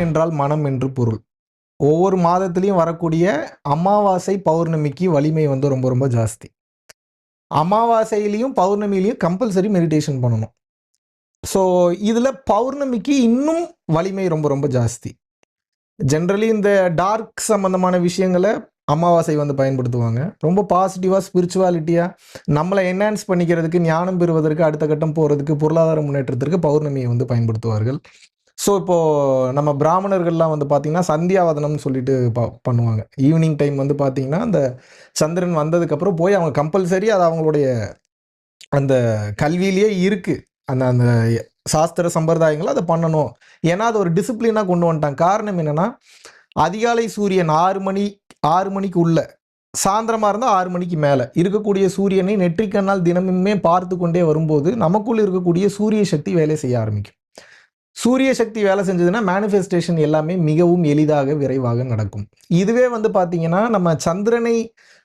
என்றால் மனம் என்று பொருள். ஒவ்வொரு மாதத்திலையும் வரக்கூடிய அமாவாசை, பௌர்ணமிக்கு வலிமை வந்து ரொம்ப ரொம்ப ஜாஸ்தி. அமாவாசையிலையும் பௌர்ணமியிலையும் கம்பல்சரி மெடிடேஷன் பண்ணணும். ஸோ இதில் பௌர்ணமிக்கு இன்னும் வலிமை ரொம்ப ரொம்ப ஜாஸ்தி. ஜென்ரலி இந்த டார்க் சம்பந்தமான விஷயங்களை அமாவாசை வந்து பயன்படுத்துவாங்க. ரொம்ப பாசிட்டிவாக ஸ்பிரிச்சுவாலிட்டியாக நம்மளை என்ஹான்ஸ் பண்ணிக்கிறதுக்கு, ஞானம் பெறுவதற்கு, அடுத்த கட்டம் போகிறதுக்கு, பொருளாதார முன்னேற்றத்திற்கு பௌர்ணமியை வந்து பயன்படுத்துவார்கள். ஸோ இப்போது நம்ம பிராமணர்கள்லாம் வந்து பார்த்திங்கன்னா சந்தியாவதனம்னு சொல்லிட்டு பண்ணுவாங்க. ஈவினிங் டைம் வந்து பார்த்திங்கன்னா அந்த சந்திரன் வந்ததுக்கப்புறம் போய் அவங்க கம்பல்சரி அது அவங்களுடைய அந்த கல்வியிலேயே இருக்குது. அந்த அந்த சாஸ்திர சம்பிரதாயங்கள் அதை பண்ணணும். ஏன்னா அது ஒரு டிசிப்ளினாக கொண்டு வந்துட்டாங்க. காரணம் என்னென்னா, அதிகாலை சூரியன் 6 மணிக்கு உள்ள, சாயந்தரமாக இருந்தால் 6 மணிக்கு மேலே இருக்கக்கூடிய சூரியனை நெற்றிக்கண்ணால் தினமுமே பார்த்து கொண்டே வரும்போது நமக்குள் இருக்கக்கூடிய சூரிய சக்தி வேலை செய்ய ஆரம்பிக்கும். சூரிய சக்தி வேலை செஞ்சதுன்னா மேனிஃபெஸ்டேஷன் எல்லாமே மிகவும் எளிதாக விரைவாக நடக்கும். இதுவே வந்து பார்த்தீங்கன்னா நம்ம சந்திரனை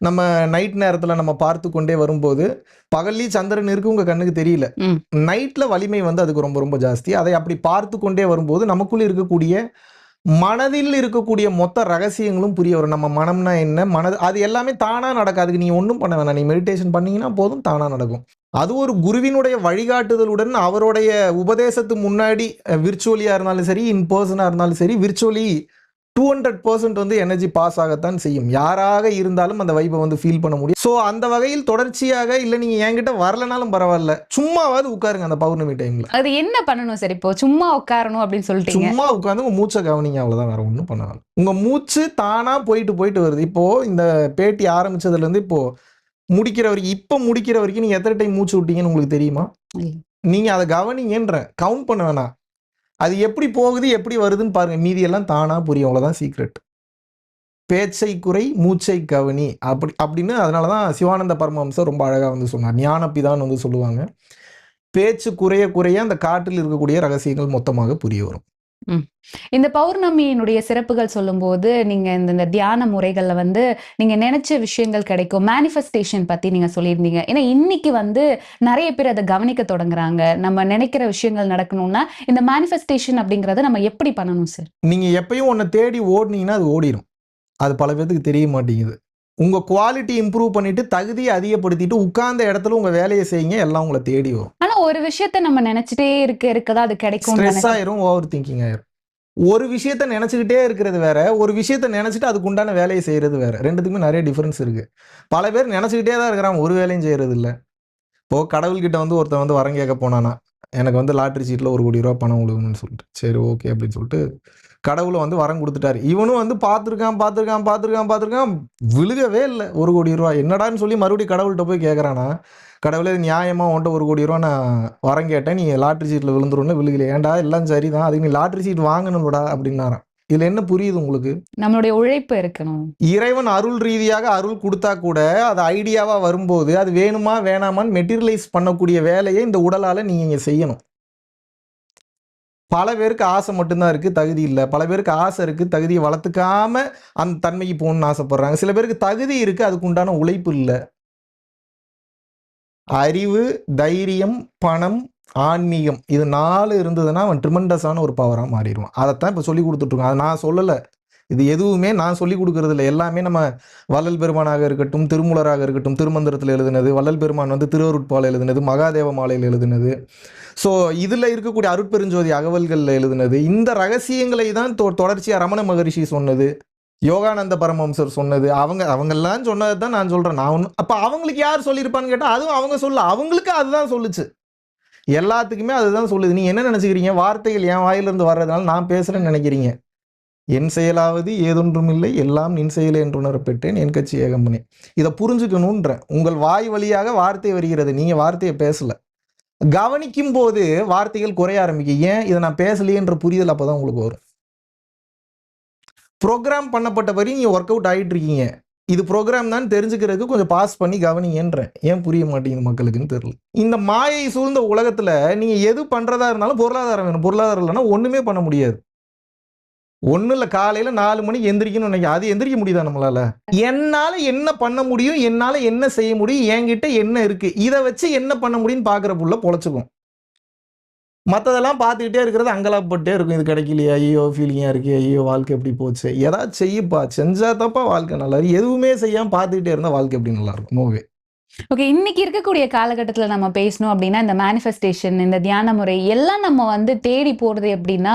நம்ம நைட் நேரத்தில் நம்ம பார்த்து கொண்டே வரும்போது, பகல்லி சந்திரன் இருக்கு உங்கள் கண்ணுக்கு தெரியல, நைட்டில் வலிமை வந்து அதுக்கு ரொம்ப ரொம்ப ஜாஸ்தி. அதை அப்படி பார்த்து கொண்டே வரும்போது நமக்குள்ள இருக்கக்கூடிய மனதில் இருக்கக்கூடிய மொத்த ரகசியங்களும் புரிய வரும். நம்ம மனம்னா என்ன, அது எல்லாமே தானாக நடக்கும். அதுக்கு நீ ஒன்றும் பண்ண வேணாம். நீ மெடிடேஷன் பண்ணீங்கன்னா போதும், தானாக நடக்கும். அது ஒரு குருவினுடைய வழிகாட்டுதலுடன் அவருடைய உபதேசத்து முன்னாடி விர்ச்சுவலியாக இருந்தாலும் சரி, இன் பர்சனாக இருந்தாலும் சரி, விர்ச்சுவலி 200% வந்து எனர்ஜி பாஸ் ஆகத்தான் செய்யும். யாராக இருந்தாலும் அந்த வைப்பை வந்து ஃபீல் பண்ண முடியும். ஸோ அந்த வகையில் தொடர்ச்சியாக, இல்லை நீங்கள் என்கிட்ட வரலனாலும் பரவாயில்ல, சும்மாவாது உட்காருங்க அந்த பௌர்ணமி டைமில். அது என்ன பண்ணணும் சார்? இப்போ சும்மா உட்காரணும் அப்படின்னு சொல்லிட்டு சும்மா உட்காந்து உங்கள் மூச்சை கவனிங்க, அவ்வளோதான், வேற ஒன்றும் பண்ணாலும். உங்கள் மூச்சு தானாக போயிட்டு வருது. இப்போது இந்த பேட்டி ஆரம்பித்ததுலேருந்து இப்போது முடிக்கிற வரைக்கும், இப்போ முடிக்கிற வரைக்கும் நீங்கள் எத்தனை டைம் மூச்சு விட்டீங்கன்னு உங்களுக்கு தெரியுமா? நீங்கள் அதை கவனிங்கன்ற, கவுண்ட் பண்ண வேணாம். அது எப்படி போகுது, எப்படி வருதுன்னு பாருங்கள். மீதியெல்லாம் தானாக புரியும். அவ்வளோதான் சீக்ரெட். பேச்சை குறை, மூச்சை கவனி அப்படின்னு. அதனால தான் சிவானந்த பரமஹம்சர் ரொம்ப அழகாக வந்து சொன்னார். ஞானப்பிதான்னு வந்து சொல்லுவாங்க. பேச்சு குறைய குறைய அந்த காட்டில் இருக்கக்கூடிய ரகசியங்கள் மொத்தமாக புரிய வரும். இந்த பௌர்ணமியினுடைய சிறப்புகள் சொல்லும்போது, நீங்க இந்த தியான முறைகள்ல வந்து நீங்க நினைச்ச விஷயங்கள் கிடைக்கும், மேனிஃபெஸ்டேஷன் பத்தி நீங்க சொல்லியிருந்தீங்க. ஏன்னா இன்னைக்கு வந்து நிறைய பேர் அதை கவனிக்க தொடங்குறாங்க. நம்ம நினைக்கிற விஷயங்கள் நடக்கணும்னா இந்த மேனிஃபெஸ்டேஷன் அப்படிங்கறத நம்ம எப்படி பண்ணணும் சார்? நீங்க எப்பயும் ஒன்ன தேடி ஓடுனீங்கன்னா அது ஓடிடும். அது பல பேருக்கு தெரிய மாட்டேங்குது. உங்க குவாலிட்டி இம்ப்ரூவ் பண்ணிட்டு, தகுதியை அதிகப்படுத்திட்டு, உட்கார்ந்த இடத்துல உங்க வேலையை செய்யுங்க, எல்லாம் உங்களை தேடி வரும். ஆனா ஒரு விஷயத்த நம்ம நினைச்சிட்டே இருக்கதான் அது கிடைக்கும். ஸ்ட்ரெஸ் ஆயிரும், ஓவர் திங்கிங் ஆயிரும். ஒரு விஷயத்த நினைச்சுக்கிட்டே இருக்கிறது வேற, ஒரு விஷயத்த நினைச்சிட்டு அதுக்கு உண்டான வேலையை செய்யறது வேற. ரெண்டுத்துக்குமே நிறைய டிஃபரன்ஸ் இருக்கு. பல பேர் நினைச்சுக்கிட்டே தான் இருக்கிறாங்க, ஒரு வேலையும் செய்யறது இல்லை. இப்போ கடவுள்கிட்ட வந்து ஒருத்தன் வந்து வரம் கேட்க போனானா, எனக்கு வந்து லாட்ரி சீட்டில் 1 கோடி ரூபா பணம் விழுகும்னு சொல்லிட்டு, சரி ஓகே அப்படின்னு சொல்லிட்டு கடவுளை வந்து வரம் கொடுத்துட்டாரு. இவனும் வந்து பார்த்துருக்கான், விழுகவே இல்லை 1 கோடி ரூபா. என்னடான்னு சொல்லி மறுபடியும் கடவுள்கிட்ட போய் கேட்குறானா, கடவுளே நியாயமாக உன்ட்ட 1 கோடி ரூபா நான் வரம் கேட்டேன், நீ லாட்ரி சீட்டில் விழுந்துருன்னு விழுகலை. ஏன்டா எல்லாம் சரிதான், அதுக்கு நீ லாட்ரி சீட் வாங்கணும்டா அப்படின்னாரான். இதுல என்ன புரியுது உங்களுக்கு? நம்மளுடைய உழைப்பு இருக்கணும். இறைவன் அருள் ரீதியாக அருள் கொடுத்தா கூட அது ஐடியாவா வரும்போது அது வேணுமா வேணாமான்னு மெட்டீரியலைஸ் பண்ணக்கூடிய வேலையை இந்த உடலால நீங்க செய்யணும். பல பேருக்கு ஆசை மட்டும்தான் இருக்கு, தகுதி இல்லை. பல பேருக்கு ஆசை இருக்கு, தகுதியை வளர்த்துக்காம அந்த தன்மைக்கு போகணும்னு ஆசைப்படுறாங்க. சில பேருக்கு தகுதி இருக்கு, அதுக்கு உண்டான உழைப்பு இல்லை. அறிவு, தைரியம், பணம், ஆன்மீகம், இது 4 இருந்ததுன்னா அவன் ட்ரிமெண்டஸான ஒரு பவராக மாறிடுவான். அதைத்தான் இப்போ சொல்லி கொடுத்துட்ருக்கோம். அதை நான் சொல்லலை, இது எதுவுமே நான் சொல்லி கொடுக்கறது இல்லை. எல்லாமே நம்ம வள்ளல் பெருமானாக இருக்கட்டும், திருமூலராக இருக்கட்டும், திருமந்திரத்தில் எழுதுனது, வள்ளல் பெருமான் வந்து திருவருட்பால் எழுதுனது, மகாதேவ மாலையில் எழுதுனது, ஸோ இதில் இருக்கக்கூடிய அருட்பெருஞ்சோதி அகவல்களில் எழுதுனது, இந்த ரகசியங்களை தான் தொடர்ச்சியாக ரமண மகரிஷி சொன்னது, யோகானந்த பரமஹம்சர் சொன்னது, அவங்கெல்லாம் சொன்னதை தான் நான் சொல்கிறேன். நான் ஒன்று அப்போ அவங்களுக்கு யார் சொல்லியிருப்பான்னு கேட்டால் அதுவும் அவங்க சொல்ல, அவங்களுக்கு அதுதான் சொல்லுச்சு. எல்லாத்துக்குமே அதுதான் சொல்லுது. நீ என்ன நினச்சிக்கிறீங்க? வார்த்தைகள் என் வாயிலிருந்து வர்றதுனால நான் பேசுகிறேன்னு நினைக்கிறீங்க. என் செயலாவது ஏதொன்றும் இல்லை, எல்லாம் நின் செயலே என்று உணரப்பெற்றேன், என் கட்சி ஏகம்பனே. இதை புரிஞ்சுக்கணுன்ற, உங்கள் வாய் வழியாக வார்த்தை வருகிறது, நீங்கள் வார்த்தையை பேசலை. கவனிக்கும் போது வார்த்தைகள் குறைய ஆரம்பிக்கும். ஏன் இதை நான் பேசலையேன்ற புரிதல் அப்போ தான் உங்களுக்கு வரும். ப்ரோக்ராம் பண்ணப்பட்ட வரை நீங்கள் ஒர்க் அவுட் ஆகிட்டு இருக்கீங்க. இது ப்ரோக்ராம் தான் தெரிஞ்சுக்கிறதுக்கு கொஞ்சம் பாஸ் பண்ணி கவனிங்கன்றேன். ஏன் புரிய மாட்டேங்குது மக்களுக்குன்னு தெரியல. இந்த மாயை சூழ்ந்த உலகத்தில் நீங்கள் எது பண்ணுறதா இருந்தாலும் பொருளாதாரம் வேணும். பொருளாதாரம் இல்லைன்னா ஒன்றுமே பண்ண முடியாது. ஒன்றும் இல்லை, காலையில் 4 மணிக்கு எந்திரிக்கணும்னு நினைக்க, அது எந்திரிக்க முடியுதா நம்மளால? என்னால் என்ன பண்ண முடியும், என்னால் என்ன செய்ய முடியும், என்கிட்ட என்ன இருக்குது, இதை வச்சு என்ன பண்ண முடியும்னு பார்க்குற புள்ள பொழைச்சிக்கும். மற்றதெல்லாம் பார்த்துக்கிட்டே இருக்கிறது அங்கலாப்பட்டே இருக்கும். இது கிடைக்கலையே, ஐயோ ஃபீலிங்காக இருக்கு, ஐயோ வாழ்க்கை எப்படி போச்சு, ஏதாச்சும் செய்யப்பா, செஞ்சா தப்பா வாழ்க்கை நல்லா இருக்கு. எதுவுமே செய்யாமல் பார்த்துக்கிட்டே இருந்தால் வாழ்க்கை எப்படி நல்லா இருக்கும்? நோவே. ஓகே. இன்னைக்கு இருக்கக்கூடிய காலகட்டத்துல நம்ம பேசணும் அப்படின்னா, இந்த மேனிஃபெஸ்டேஷன், இந்த தியான முறை எல்லாம் நம்ம வந்து தேடி போறது எப்படின்னா,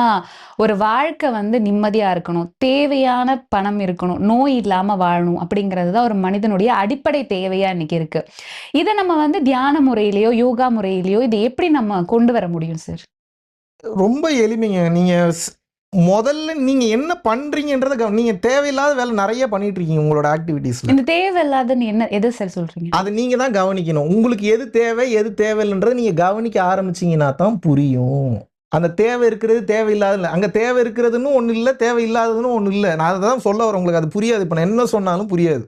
ஒரு வாழ்க்கை வந்து நிம்மதியா இருக்கணும். தேவையான பணம் இருக்கணும். நோய் இல்லாம வாழணும் அப்படிங்கிறது தான் ஒரு மனிதனுடைய அடிப்படை தேவையா இன்னைக்கு இருக்கு. இத நம்ம வந்து தியான முறையிலயோ, யோகா முறையிலயோ இத எப்படி நம்ம கொண்டு வர முடியும் சார்? ரொம்ப எளிமைங்க. முதல்ல நீங்க என்ன பண்றீங்கன்றத நீங்க தேவையில்லாத வேலை நிறைய பண்ணிட்டு இருக்கீங்க உங்களோட ஆக்டிவிட்டீஸ்ல. இந்த தேவையில்லாதன்னு எத சார் சொல்றீங்க? அது நீங்க தான் கவனிக்கணும். உங்களுக்கு எது தேவை, எது தேவையில்லைன்றத நீங்க கவனிக்க ஆரம்பிச்சீங்கன்னா தான் புரியும். அந்த தேவை இருக்கிறது, தேவையில்லாதது இல்ல. அங்க தேவை இருக்கிறதுன்னு ஒண்ணு இல்ல, தேவையில்லாததுன்னு ஒண்ணு இல்ல. நான் அததான் சொல்ல வரேன். உங்களுக்கு அது புரியாது. இப்ப நான் என்ன சொன்னாலும் புரியாது.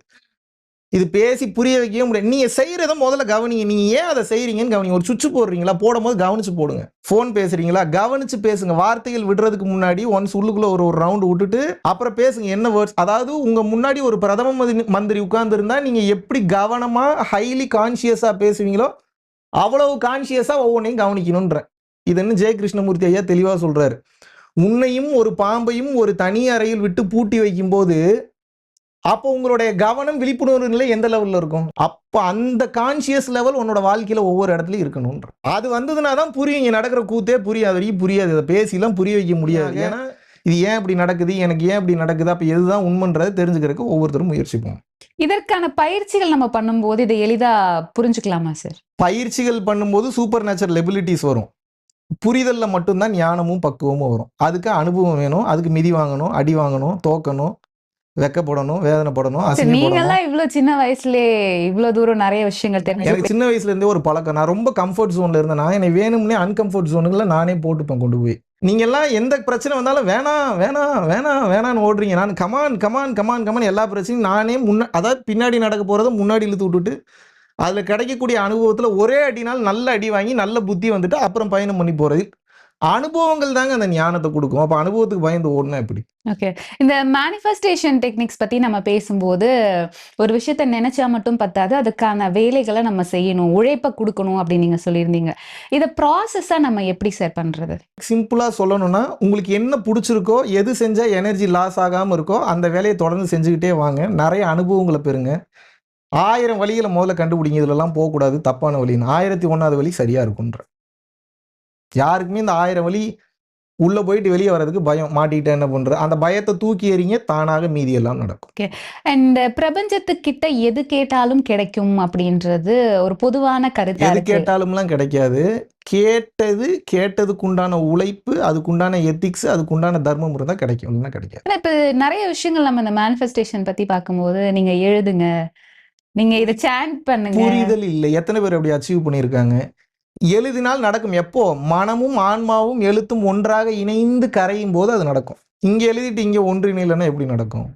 இது பேசி புரிய வைக்கவே முடியாது. நீங்க செய்யறத முதல்ல கவனிங்க. நீங்க ஏன் அதை செய்றீங்கன்னு கவனிங்க. ஒரு சுவிட்ச் போடுறீங்களா, போடும்போது கவனிச்சு போடுங்க. ஃபோன் பேசுறீங்களா, கவனிச்சு பேசுங்க. வார்த்தைகள் விடுறதுக்கு முன்னாடி ஒன்ஸ் உள்ளுக்குள்ள ஒரு ரவுண்ட் விட்டுட்டு அப்புறம் பேசுங்க. என்ன வேர்ட்ஸ், அதாவது உங்க முன்னாடி ஒரு பிரதம மந்திரி உட்கார்ந்து இருந்தா நீங்க எப்படி கவனமா ஹைலி கான்சியஸா பேசுவீங்களோ அவ்வளவு கான்சியஸா ஒவ்வொன்றையும் கவனிக்கணும்ன்ற. இது என்ன ஜெய கிருஷ்ணமூர்த்தி ஐயா தெளிவா சொல்றாரு. உன்னையும் ஒரு பாம்பையும் ஒரு தனி அறையில் விட்டு பூட்டி வைக்கும் போது அப்போ உங்களுடைய கவனம் விழிப்புணர்வு நிலை எந்த லெவல்ல இருக்கும்? அப்போ அந்த கான்சியஸ் லெவல் உன்னோட வாழ்க்கையில ஒவ்வொரு இடத்துலயும் இருக்கணும்ன்ற. அது வந்ததுனா தான் புரியும். இங்க நடக்கிற கூத்தே புரியாது, வரைக்கும் புரியாது. இதை பேசிலாம் புரிய வைக்க முடியாது. ஏன்னா இது ஏன் இப்படி நடக்குது, எனக்கு ஏன் இப்படி நடக்குது, அப்ப எதுதான் உண்மைன்றதை தெரிஞ்சுக்கிறதுக்கு ஒவ்வொருத்தரும் முயற்சிப்போம். இதற்கான பயிற்சிகள் நம்ம பண்ணும்போது இதை எளிதா புரிஞ்சுக்கலாமா சார்? பயிற்சிகள் பண்ணும்போது சூப்பர் நேச்சுரல் எபிலிட்டிஸ் வரும். புரிதல்ல மட்டும்தான் ஞானமும் பக்குவமும் வரும். அதுக்கு அனுபவம் வேணும். அதுக்கு மிதி வாங்கணும், அடி வாங்கணும், தோக்கணும், வெக்கப்படணும், வேதனைப்படணும், அசிங்கப்படணும். நீங்கெல்லாம் இவ்வளவு சின்ன வயசுலயே இவ்வளவு தூரம் நிறைய விஷயங்கள் தெரிஞ்சு எனக்கு சின்ன வயசுல இருந்தே ஒரு பழக்கம். நான் ரொம்ப கம்ஃபர்ட் ஜோன்ல இருந்தேன். என்னை வேணும்னே அன்கம்ஃபர்ட் ஜோனுக்குள்ள நானே போட்டுப்பேன் கொண்டு போய். நீங்க எல்லாம் எந்த பிரச்சனை வந்தாலும் வேணாம் வேணாம் வேணாம் வேணான்னு ஓடுறீங்க. நான் கமான் கமான் கமான் கமான் எல்லா பிரச்சனையும் நானே அதாவது பின்னாடி நடக்க போறதை முன்னாடி இழுத்து விட்டுட்டு அதுல கிடைக்கக்கூடிய அனுபவத்துல ஒரே அடினால் நல்ல அடி வாங்கி நல்ல புத்தி வந்துட்டு அப்புறம் பயணம் பண்ணி போறது. அனுபவங்கள் தாங்க அந்த ஞானத்தை கொடுக்கும். அப்ப அனுபவத்துக்கு பயந்து ஓடுனா எப்படி? ஓகே. இந்த மேனிஃபெஸ்டேஷன் டெக்னிக்ஸ் பத்தி நம்ம பேசும்போது ஒரு விஷயத்த நினைச்சா மட்டும் பத்தாது, அதுக்கான வேலைகளை நம்ம செய்யணும், உழைப்பை கொடுக்கணும் அப்படின்னு நீங்க சொல்லியிருந்தீங்க. இதை ப்ராசஸா நம்ம எப்படி சார் பண்றது? சிம்பிளா சொல்லணும்னா உங்களுக்கு என்ன பிடிச்சிருக்கோ, எது செஞ்சா எனர்ஜி லாஸ் ஆகாம இருக்கோ அந்த வேலையை தொடர்ந்து செஞ்சுக்கிட்டே வாங்க. நிறைய அனுபவங்களை பெறுங்க. 1000 வழிகளை முதல்ல கண்டுபிடிங்க. இதுலலாம் போகக்கூடாது, தப்பான வழின்னு. 1001வது வழி சரியா இருக்குன்ற. யாருக்குமே இந்த 1000 வழி உள்ள போயிட்டு வெளியே வர்றதுக்கு பயம். மாட்டிக்கிட்டே என்ன பண்றது? அந்த பயத்தை தூக்கி எறிங்க, தானாக மீதி எல்லாம் நடக்கும். ஓகே. அண்ட் பிரபஞ்சத்துக்கிட்ட எது கேட்டாலும் கிடைக்கும் அப்படின்றது ஒரு பொதுவான கருத்தா எது இருக்கு. கேட்டாலும்லாம் கிடைக்காது. கேட்டதுக்குண்டான உழைப்பு, அதுக்குண்டான எத்திக்ஸ், அதுக்குண்டான தர்மம் இருந்தா கிடைக்கும், இல்லைன்னா கிடைக்காது. ஆனா இப்ப நிறைய விஷயங்கள் நம்ம இந்த மேனிஃபெஸ்டேஷன் பத்தி பார்க்கும்போது நீங்க எழுதுங்க, நீங்க இதை சாண்ட் பண்ணுங்க. புரிதல் இல்லை. எத்தனை பேர் அப்படி அச்சீவ் பண்ணியிருக்காங்க? எழுதினால் நடக்கும். எப்போ மனமும் ஆன்மாவும் எழுத்தும் ஒன்றாக இணைந்து கரையும் போது அது நடக்கும். இங்க எழுதிட்டு இங்க ஒன்றிணைலன்னா எப்படி நடக்கும்?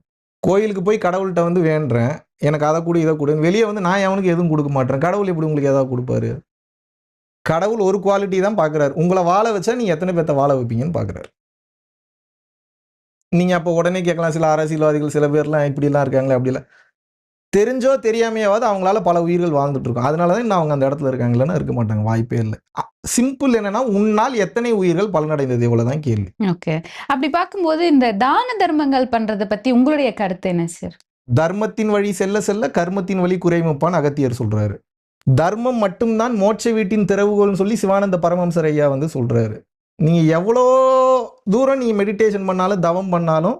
கோயிலுக்கு போய் கடவுள்கிட்ட வந்து வேண்டுறேன், எனக்கு அதை கூட இதை கூட, வெளியே வந்து நான் அவனுக்கு எதுவும் கொடுக்க மாட்டேன். கடவுள் எப்படி உங்களுக்கு ஏதாவது கொடுப்பாரு? கடவுள் ஒரு குவாலிட்டி தான் பார்க்குறாரு. உங்களை வாழ வச்சா நீங்க எத்தனை பேர்த்த வாழ வைப்பீங்கன்னு பார்க்குறாரு. நீங்க அப்போ உடனே கேட்கலாம், சில அரசியல்வாதிகள் சில பேர்லாம் இப்படிலாம் இருக்காங்களே, அப்படிலாம் தெரிஞ்சோ தெரியாமையாவது அவங்களால பல உயிர்கள் வாழ்ந்துட்டு இருக்கும். அதனால தான் அவங்க அந்த இடத்துல இருக்காங்களேன்னா இருக்க மாட்டாங்க. வாய்ப்பே இல்லை. சிம்பிள் என்னன்னா, உன்னால் எத்தனை உயிர்கள் பலனடைந்தது, இவ்வளவுதான் கேள்வி. ஓகே. அப்படி பார்க்கும்போது இந்த தான தர்மங்கள் பண்றத பத்தி உங்களுடைய கருத்து என்ன சார்? தர்மத்தின் வழி செல்ல செல்ல கர்மத்தின் வழி குறைமப்பான் அகத்தியர் சொல்றாரு. தர்மம் மட்டும்தான் மோட்ச வீட்டின் திறவுகோல்னு சொல்லி சிவானந்த பரமஹம்சர் ஐயா வந்து சொல்றாரு. நீங்க எவ்வளோ தூரம் நீங்க மெடிடேஷன் பண்ணாலும் தவம் பண்ணாலும்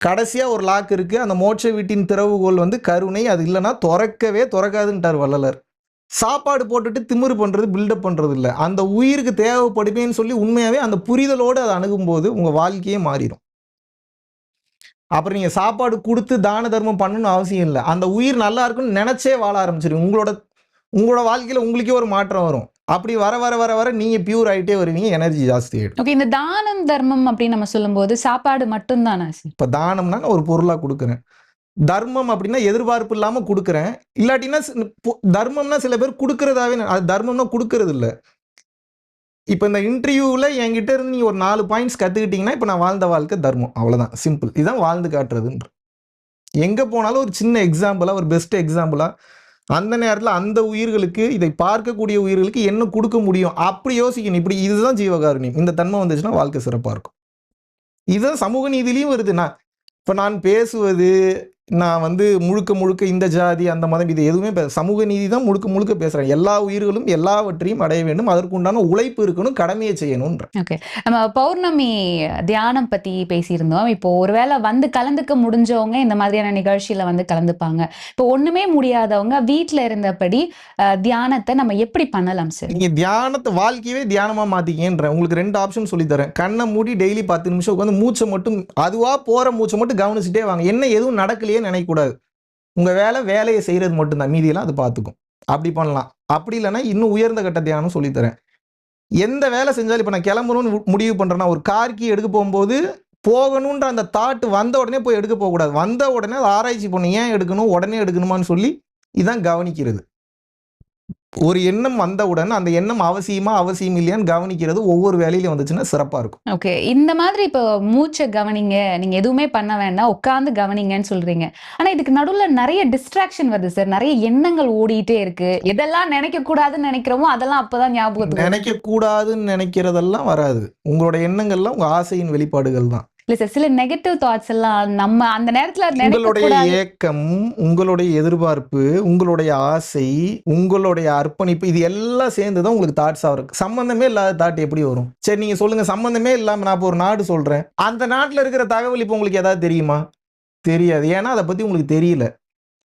கடைசியா ஒரு லாக் இருக்கு. அந்த மோட்ச வீட்டின் திறவுகோல் வந்து கருணை. அது இல்லைன்னா திறக்கவே திறக்காதுன்ட்டார் வள்ளலர். சாப்பாடு போட்டுட்டு திமிரு பண்றது, பில்டப் பண்றது இல்லை. அந்த உயிருக்கு தேவைப்படுமேன்னு சொல்லி உண்மையாவே அந்த புரிதலோடு அதை அணுகும் போது உங்க வாழ்க்கையே மாறிடும். அப்புறம் நீங்க சாப்பாடு கொடுத்து தான தர்மம் பண்ணணும்னு அவசியம் இல்லை. அந்த உயிர் நல்லா இருக்குன்னு நினைச்சே வாழ ஆரம்பிச்சிருங்க. உங்களோட வாழ்க்கையில உங்களுக்கே ஒரு மாற்றம் வரும். அப்படி வர வர வர வர நீங்க பியூர் ஆகிட்டே வருவீங்க. எனர்ஜி ஜாஸ்தி ஆகிடும். ஓகே. இந்த தானம் தர்மம் அப்படின்னு நம்ம சொல்லும்போது சாப்பாடு மட்டும் தானா சார்? இப்போ தானம்னா நான் ஒரு பொருளா கொடுக்குறேன். தர்மம் அப்படின்னா எதிர்பார்ப்பு இல்லாம கொடுக்குறேன். இல்லாட்டினா தர்மம்னா சில பேர் கொடுக்கறதாவே, அது தர்மம்னா கொடுக்கறது இல்லை. இப்போ இந்த இன்டர்வியூவில் என்கிட்ட இருந்து நீங்க ஒரு 4 பாயிண்ட்ஸ் கற்றுக்கிட்டீங்கன்னா இப்போ நான் வாழ்ந்த வாழ்க்கை தர்மம். அவ்வளோதான், சிம்பிள். இதுதான் வாழ்ந்து காட்டுறதுன்ற. எங்கே போனாலும் ஒரு சின்ன எக்ஸாம்பிளாக, ஒரு பெஸ்ட் எக்ஸாம்பிளாக அந்த நேரத்துல அந்த உயிர்களுக்கு, இதை பார்க்கக்கூடிய உயிர்களுக்கு என்ன குடுக்க முடியும்? அப்படி யோசிக்கணும். இப்படி இதுதான் ஜீவகாருண்யம். இந்த தன்மை வந்துச்சுன்னா வாழ்க்கை சிறப்பா இருக்கும். இதுதான் சமூக நீதியிலயும் வருது. இப்ப நான் பேசுவது, நான் வந்து முழுக்க முழுக்க இந்த ஜாதி, அந்த மதம் இது எதுவுமே சமூக நீதி தான் முழுக்க முழுக்க பேசுறேன். எல்லா உயிர்களும் எல்லாவற்றையும் அடைய வேண்டும். அதற்குண்டான உழைப்பு இருக்கணும், கடமையை செய்யணும்ன்றேன். ஓகே. நம்ம பௌர்ணமி தியானம் பத்தி பேசியிருந்தோம். இப்போ ஒருவேளை வந்து கலந்துக்க முடிஞ்சவங்க இந்த மாதிரியான நிகழ்ச்சியில வந்து கலந்துப்பாங்க. இப்போ ஒண்ணுமே முடியாதவங்க வீட்ல இருந்தபடி தியானத்தை நம்ம எப்படி பண்ணலாம் சார்? நீங்க தியானத்தை வாழ்க்கையவே தியானமா மாத்திக்கன்றேன். உங்களுக்கு 2 ஆப்ஷன் சொல்லி தரேன். கண்ணை மூடி டெய்லி 10 நிமிஷம் உட்காந்து மூச்சை மட்டும் அதுவா போற மூச்சை மட்டும் கவனிச்சுட்டே வாங்க. என்ன எதுவும் நடக்கலையே நினைக்கக்கூடாது. உங்க வேலையை செய்யறது மட்டும்தான். மீதியெல்லாம் அது பார்த்துக்கும். அப்படி பண்ணலாம். அப்படி இல்லைன்னா இன்னும் உயர்ந்த கட்ட தியானம் சொல்லித்தரேன். எந்த வேலை செஞ்சாலும் இப்போ நான் கிளம்பணும்னு முடிவு பண்றேன்னா, ஒரு கார் கீ எடுக்க போகும்போது போகணுன்ற அந்த தாட் வந்த உடனே போய் எடுக்க போகக்கூடாது. வந்த உடனே அதை ஆராய்ச்சி பண்ணணும். ஏன் எடுக்கணும், உடனே எடுக்கணுமான்னு சொல்லி இதான் கவனிக்கிறது. ஒரு எண்ணம் வந்தவுடன் அந்த எண்ணம் அவசியம் இல்லையான்னு கவனிக்கிறது ஒவ்வொரு வேலையிலும் வந்துச்சுன்னா சிறப்பா இருக்கும். ஓகே. இந்த மாதிரி இப்போ மூச்சை கவனிங்க, நீங்க எதுவுமே பண்ண வேண்டாம், உட்கார்ந்து கவனிங்கன்னு சொல்றீங்க. ஆனா இதுக்கு நடுவுல நிறைய டிஸ்ட்ராக்ஷன் வருது சார். நிறைய எண்ணங்கள் ஓடிட்டே இருக்கு. எதெல்லாம் நினைக்க கூடாதுன்னு நினைக்கிறோமோ அதெல்லாம் அப்பதான் ஞாபகத்துக்கு வரும். நினைக்க கூடாதுன்னு நினைக்கிறதெல்லாம் வராது. உங்களோட எண்ணங்கள்லாம் உங்க ஆசையின் வெளிப்பாடுகள் தான். இல்ல சார், சில நெகட்டிவ் தாட்ஸ் எல்லாம் நம்ம அந்த நேரத்துல நினைக்க உங்களுடைய கூடாது. ஏக்கம், உங்களுடைய எதிர்பார்ப்பு, உங்களுடைய ஆசை, உங்களுடைய அர்ப்பணிப்பு இது எல்லாம் சேர்ந்துதான் உங்களுக்கு தாட்ஸா இருக்கு. சம்பந்தமே இல்லாத தாட் எப்படி வரும்? சரி நீங்க சொல்லுங்க, சம்பந்தமே இல்லாம நான் இப்போ ஒரு நாடு சொல்றேன். அந்த நாட்டுல இருக்கிற தகவல் இப்போ உங்களுக்கு ஏதாவது தெரியுமா? தெரியாது. ஏன்னா அதை பத்தி உங்களுக்கு தெரியல.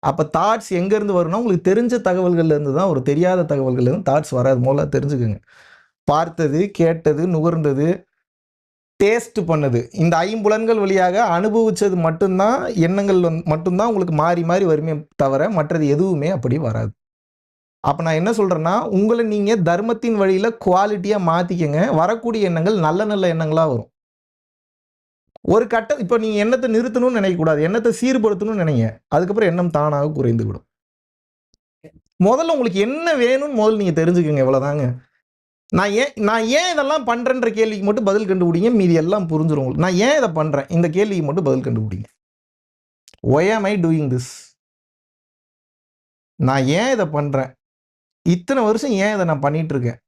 அப்ப தாட்ஸ் எங்க இருந்து வரும்னா, உங்களுக்கு தெரிஞ்ச தகவல்கள்ல இருந்து தான் ஒரு தெரியாத தகவல்கள்ல இருந்து தாட்ஸ் வராது. முதல்ல தெரிஞ்சுக்கோங்க. பார்த்தது, கேட்டது, நுகர்ந்தது, டேஸ்ட் பண்ணது, இந்த 5 புலன்கள் வழியாக அனுபவிச்சது மட்டும்தான் எண்ணங்கள் மட்டும்தான் உங்களுக்கு மாறி மாறி வருமே தவிர மற்றது எதுவுமே அப்படி வராது. அப்ப நான் என்ன சொல்றேன்னா, உங்களை நீங்க தர்மத்தின் வழியில குவாலிட்டியா மாத்திக்கங்க. வரக்கூடிய எண்ணங்கள் நல்ல நல்ல எண்ணங்களா வரும். ஒரு கட்டம் இப்ப நீங்க எண்ணத்தை நிறுத்தணும்னு நினைக்கக்கூடாது. எண்ணத்தை சீர்படுத்தணும்னு நினைங்க. அதுக்கப்புறம் எண்ணம் தானாக குறைந்து விடும். முதல்ல உங்களுக்கு என்ன வேணும்னு முதல்ல நீங்க தெரிஞ்சுக்கங்க. இவ்வளவுதாங்க. நான் ஏன் இதெல்லாம் பண்றேன்ற கேள்விக்கு மட்டும் பதில் கண்டுபிடிங்க. மீதி எல்லாம் புரிஞ்சிரும் உங்களுக்கு. நான் ஏன் இதை பண்றேன் இந்த கேள்விக்கு மட்டும் பதில் கண்டுபிடிங்க. Why am I doing this? நான் ஏன் இதை பண்றேன்? இத்தனை வருஷம் ஏன் இதை நான் பண்ணிட்டு இருக்கேன்?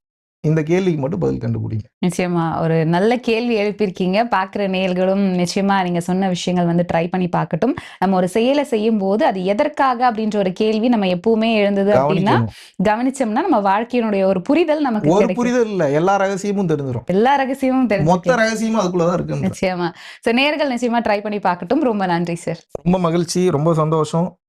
இந்த கேள்விக்கு மட்டும் பதில் கண்டுபிடிங்க. நிச்சயமா ஒரு நல்ல கேள்வி எழுப்பியிருக்கீங்க. பார்க்குற நேயர்களும் நிச்சயமா நீங்க சொன்ன விஷயங்கள் வந்து ட்ரை பண்ணி பார்க்கட்டும். நம்ம ஒரு செயலை செய்யும் போது அது எதற்காக அப்படின்ற ஒரு கேள்வி நம்ம எப்பவுமே எழுந்தது அப்படின்னா கவனிச்சோம்னா நம்ம வாழ்க்கையினுடைய ஒரு புரிதல் நமக்கு ஒரு புரிதல் இல்ல, எல்லா ரகசியமும் தெரிஞ்சிடும். எல்லா ரகசியமும் மொத்த ரகசியமும் அதுக்குள்ளதான் இருக்கு. நிச்சயமா. சோ நேயர்கள் நிச்சயமா ட்ரை பண்ணி பார்க்கட்டும். ரொம்ப நன்றி சார். ரொம்ப மகிழ்ச்சி, ரொம்ப சந்தோஷம்.